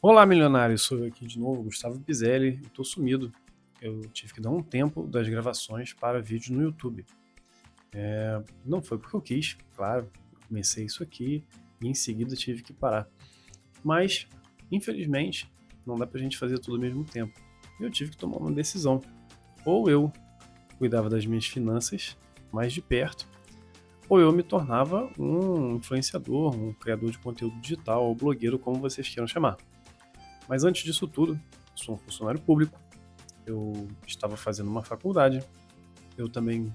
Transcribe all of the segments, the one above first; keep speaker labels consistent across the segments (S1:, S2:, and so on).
S1: Olá, milionário! Sou eu aqui de novo, Gustavo Pizelli. Estou sumido. Eu tive que dar um tempo das gravações para vídeo no YouTube. Não foi porque eu quis, claro. Eu comecei isso aqui e em seguida tive que parar. Mas, infelizmente, não dá pra gente fazer tudo ao mesmo tempo. Eu tive que tomar uma decisão. Ou eu cuidava das minhas finanças mais de perto, ou eu me tornava um influenciador, um criador de conteúdo digital, ou blogueiro, como vocês queiram chamar. Mas antes disso tudo, sou um funcionário público, eu estava fazendo uma faculdade, eu também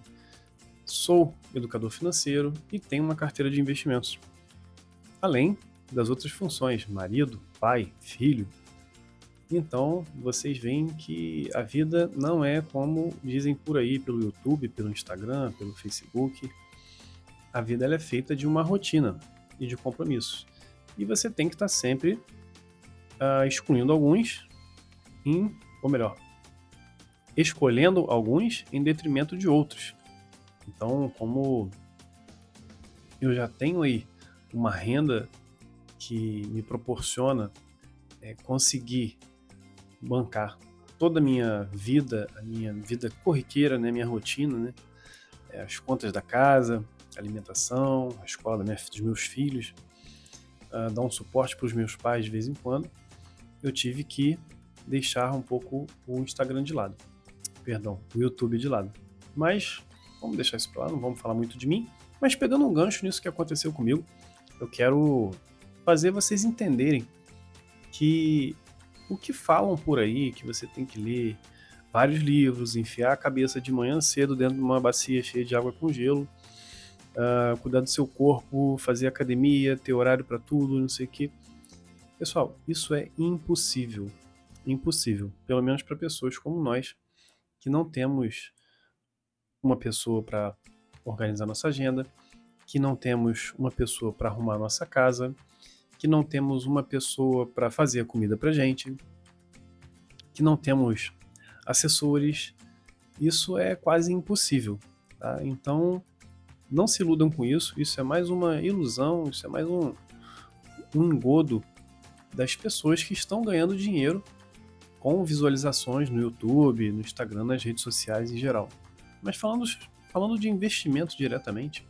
S1: sou educador financeiro e tenho uma carteira de investimentos. Além das outras funções, marido, pai, filho. Então, vocês veem que a vida não é como dizem por aí pelo YouTube, pelo Instagram, pelo Facebook. A vida ela é feita de uma rotina e de compromissos. E você tem que estar sempre excluindo alguns, ou melhor, escolhendo alguns em detrimento de outros. Então, como eu já tenho aí uma renda que me proporciona conseguir bancar toda a minha vida corriqueira, né, minha rotina, né, as contas da casa, alimentação, a escola dos meus filhos, dar um suporte para os meus pais de vez em quando, eu tive que deixar um pouco o Instagram de lado, perdão, o YouTube de lado. Mas vamos deixar isso para lá, não vamos falar muito de mim. Mas pegando um gancho nisso que aconteceu comigo, eu quero fazer vocês entenderem que o que falam por aí, que você tem que ler vários livros, enfiar a cabeça de manhã cedo dentro de uma bacia cheia de água com gelo, cuidar do seu corpo, fazer academia, ter horário para tudo, não sei o quê. Pessoal, isso é impossível. Impossível. Pelo menos para pessoas como nós, que não temos uma pessoa para organizar nossa agenda, que não temos uma pessoa para arrumar nossa casa, que não temos uma pessoa para fazer a comida para gente, que não temos assessores. Isso é quase impossível. Tá? Então, não se iludam com isso. Isso é mais uma ilusão, isso é mais um engodo das pessoas que estão ganhando dinheiro com visualizações no YouTube, no Instagram, nas redes sociais em geral. Mas falando de investimento diretamente,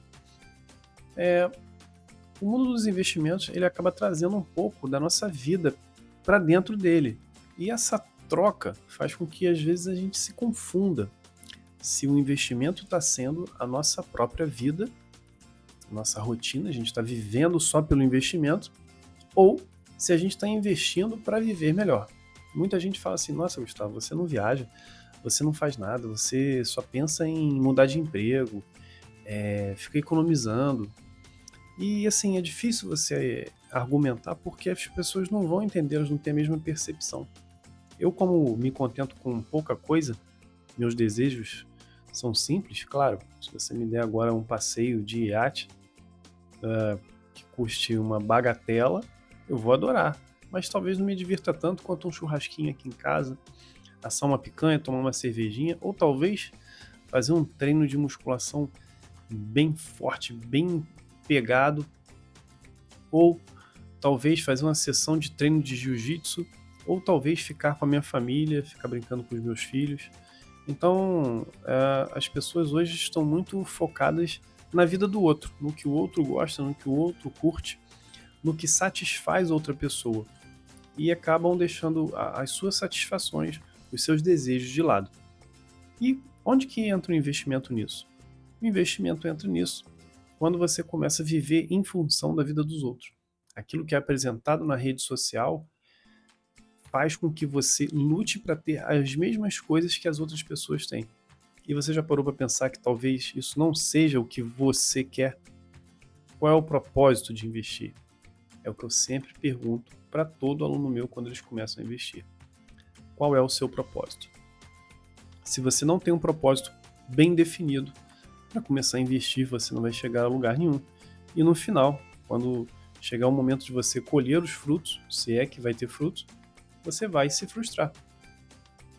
S1: o mundo dos investimentos ele acaba trazendo um pouco da nossa vida para dentro dele. E essa troca faz com que às vezes a gente se confunda se o investimento está sendo a nossa própria vida, nossa rotina, a gente está vivendo só pelo investimento, ou se a gente está investindo para viver melhor. Muita gente fala assim: nossa, Gustavo, você não viaja, você não faz nada, você só pensa em mudar de emprego, fica economizando. E assim, é difícil você argumentar porque as pessoas não vão entender, elas não têm a mesma percepção. Eu, como me contento com pouca coisa, meus desejos são simples, claro. Se você me der agora um passeio de iate que custe uma bagatela, eu vou adorar. Mas talvez não me divirta tanto quanto um churrasquinho aqui em casa, assar uma picanha, tomar uma cervejinha, ou talvez fazer um treino de musculação bem forte, bem pegado, ou talvez fazer uma sessão de treino de jiu-jitsu, ou talvez ficar com a minha família, ficar brincando com os meus filhos. Então, as pessoas hoje estão muito focadas na vida do outro, no que o outro gosta, no que o outro curte, no que satisfaz outra pessoa. E acabam deixando as suas satisfações, os seus desejos de lado. E onde que entra o investimento nisso? O investimento entra nisso quando você começa a viver em função da vida dos outros. Aquilo que é apresentado na rede social faz com que você lute para ter as mesmas coisas que as outras pessoas têm. E você já parou para pensar que talvez isso não seja o que você quer? Qual é o propósito de investir? É o que eu sempre pergunto para todo aluno meu quando eles começam a investir. Qual é o seu propósito? Se você não tem um propósito bem definido, para começar a investir você não vai chegar a lugar nenhum. E no final, quando chegar o momento de você colher os frutos, se é que vai ter frutos, você vai se frustrar.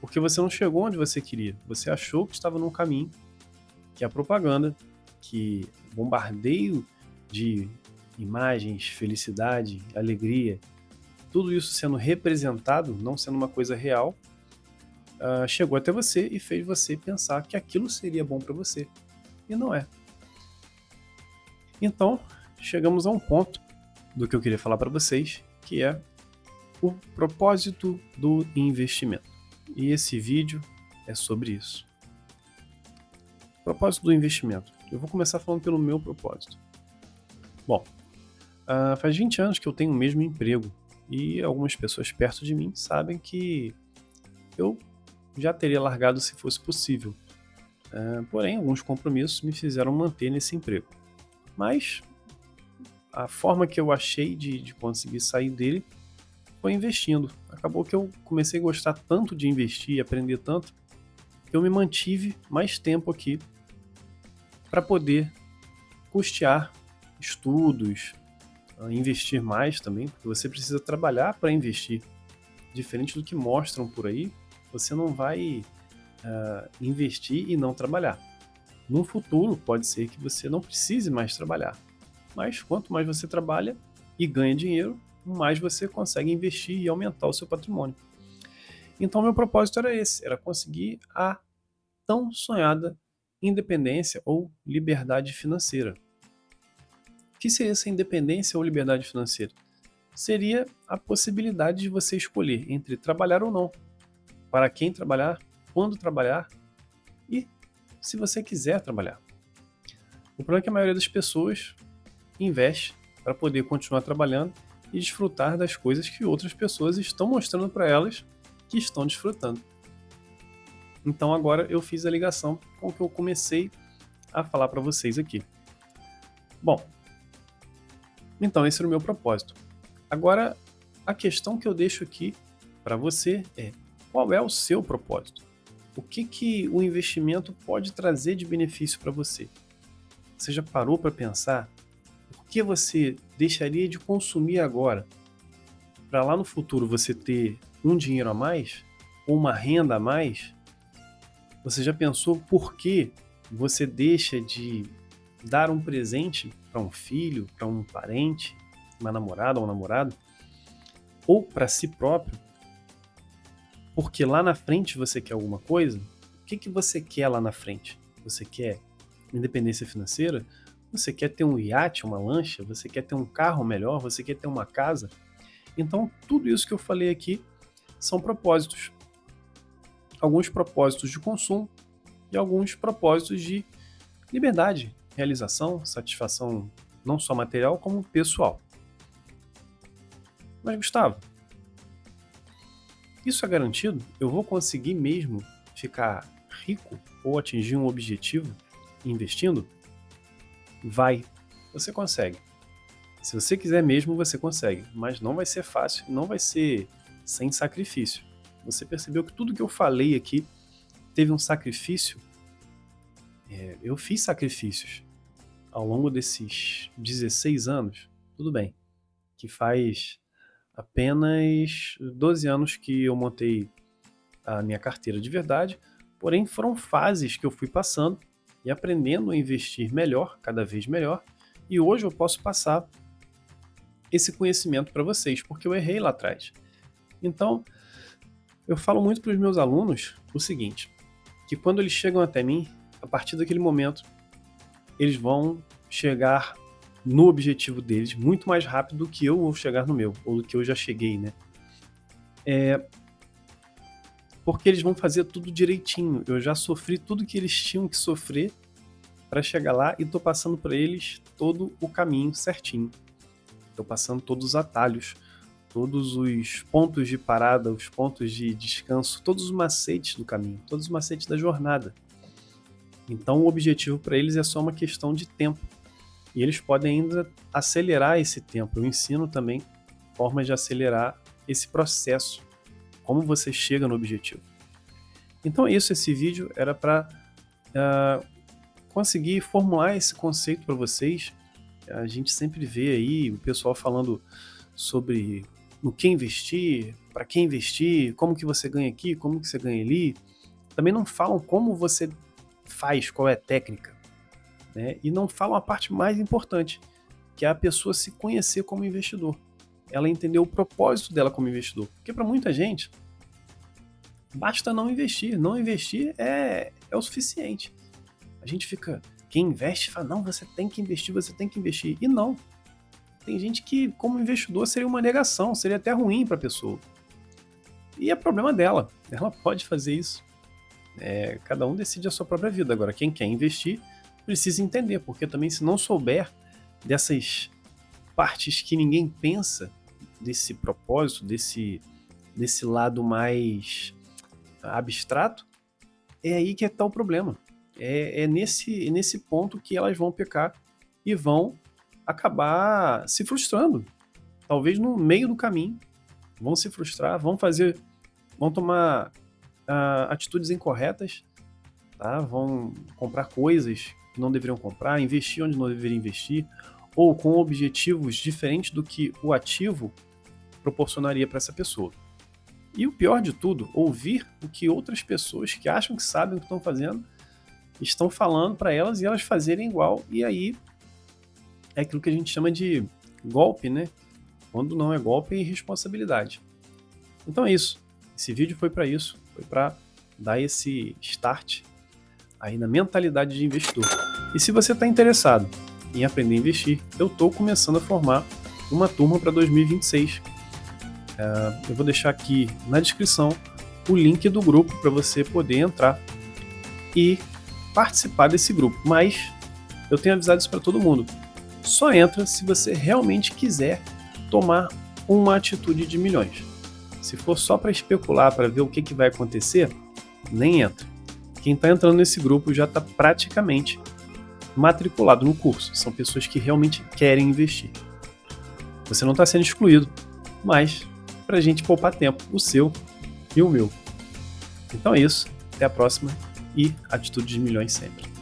S1: Porque você não chegou onde você queria. Você achou que estava num caminho, que a propaganda, que o bombardeio de imagens, felicidade, alegria, tudo isso sendo representado, não sendo uma coisa real, chegou até você e fez você pensar que aquilo seria bom para você. E não é. Então, chegamos a um ponto do que eu queria falar para vocês, que é o propósito do investimento. E esse vídeo é sobre isso. Propósito do investimento. Eu vou começar falando pelo meu propósito. Bom, faz 20 anos que eu tenho o mesmo emprego e algumas pessoas perto de mim sabem que eu já teria largado se fosse possível. Porém, alguns compromissos me fizeram manter nesse emprego. Mas a forma que eu achei de conseguir sair dele foi investindo. Acabou que eu comecei a gostar tanto de investir e aprender tanto que eu me mantive mais tempo aqui para poder custear estudos, investir mais também, porque você precisa trabalhar para investir. Diferente do que mostram por aí, você não vai investir e não trabalhar. No futuro, pode ser que você não precise mais trabalhar. Mas quanto mais você trabalha e ganha dinheiro, mais você consegue investir e aumentar o seu patrimônio. Então, meu propósito era esse, era conseguir a tão sonhada independência ou liberdade financeira. O que seria essa independência ou liberdade financeira? Seria a possibilidade de você escolher entre trabalhar ou não, para quem trabalhar, quando trabalhar e se você quiser trabalhar. O problema é que a maioria das pessoas investe para poder continuar trabalhando e desfrutar das coisas que outras pessoas estão mostrando para elas que estão desfrutando. Então agora eu fiz a ligação com o que eu comecei a falar para vocês aqui. Bom, então esse era o meu propósito. Agora, a questão que eu deixo aqui para você é: qual é o seu propósito? O que o investimento pode trazer de benefício para você? Você já parou para pensar por que você deixaria de consumir agora para lá no futuro você ter um dinheiro a mais ou uma renda a mais? Você já pensou por que você deixa de dar um presente para um filho, para um parente, uma namorada ou um namorado, ou para si próprio, porque lá na frente você quer alguma coisa? O que você quer lá na frente? Você quer independência financeira? Você quer ter um iate, uma lancha? Você quer ter um carro melhor? Você quer ter uma casa? Então, tudo isso que eu falei aqui são propósitos. Alguns propósitos de consumo e alguns propósitos de liberdade, realização, satisfação não só material, como pessoal. Mas, Gustavo, isso é garantido? Eu vou conseguir mesmo ficar rico ou atingir um objetivo investindo? Vai, você consegue. Se você quiser mesmo, você consegue, mas não vai ser fácil, não vai ser sem sacrifício. Você percebeu que tudo que eu falei aqui teve um sacrifício? Eu fiz sacrifícios ao longo desses 16 anos, tudo bem, que faz apenas 12 anos que eu montei a minha carteira de verdade, porém foram fases que eu fui passando e aprendendo a investir melhor, cada vez melhor, e hoje eu posso passar esse conhecimento para vocês, porque eu errei lá atrás. Então, eu falo muito para os meus alunos o seguinte, que quando eles chegam até mim, a partir daquele momento, eles vão chegar no objetivo deles muito mais rápido do que eu vou chegar no meu, ou do que eu já cheguei, né? Porque eles vão fazer tudo direitinho. Eu já sofri tudo que eles tinham que sofrer para chegar lá e tô passando para eles todo o caminho certinho. Tô passando todos os atalhos, todos os pontos de parada, os pontos de descanso, todos os macetes do caminho, todos os macetes da jornada. Então o objetivo para eles é só uma questão de tempo. E eles podem ainda acelerar esse tempo. Eu ensino também formas de acelerar esse processo, como você chega no objetivo. Então é isso, esse vídeo era para conseguir formular esse conceito para vocês. A gente sempre vê aí o pessoal falando sobre no que investir, para que investir, como que você ganha aqui, como que você ganha ali. Também não falam como você faz, qual é a técnica, né? E não falam a parte mais importante, que é a pessoa se conhecer como investidor. ela entender o propósito dela como investidor. Porque para muita gente, basta não investir. Não investir é o suficiente. A gente fica... Quem investe fala, não, você tem que investir, você tem que investir. E não. Tem gente que, como investidor, seria uma negação, seria até ruim para a pessoa. E é problema dela. Ela pode fazer isso. Cada um decide a sua própria vida. Agora, quem quer investir precisa entender, porque também se não souber dessas partes que ninguém pensa, desse propósito, desse lado mais abstrato, é aí que está o problema. É nesse ponto que elas vão pecar e vão acabar se frustrando. Talvez no meio do caminho. Vão se frustrar, vão tomar atitudes incorretas, tá? Vão comprar coisas que não deveriam comprar, investir onde não deveriam investir, ou com objetivos diferentes do que o ativo proporcionaria para essa pessoa. E o pior de tudo, ouvir o que outras pessoas que acham que sabem o que estão fazendo estão falando para elas e elas fazerem igual, e aí é aquilo que a gente chama de golpe, né? Quando não é golpe, é irresponsabilidade. Então é isso. Esse vídeo foi para isso, foi para dar esse start aí na mentalidade de investidor. E se você está interessado em aprender a investir, eu estou começando a formar uma turma para 2026. Eu vou deixar aqui na descrição o link do grupo para você poder entrar e participar desse grupo. Mas eu tenho avisado isso para todo mundo. Só entra se você realmente quiser tomar uma atitude de milhões. Se for só para especular, para ver o que vai acontecer, nem entra. Quem está entrando nesse grupo já está praticamente matriculado no curso. São pessoas que realmente querem investir. Você não está sendo excluído, mas para a gente poupar tempo, o seu e o meu. Então é isso. Até a próxima e atitude de milhões sempre.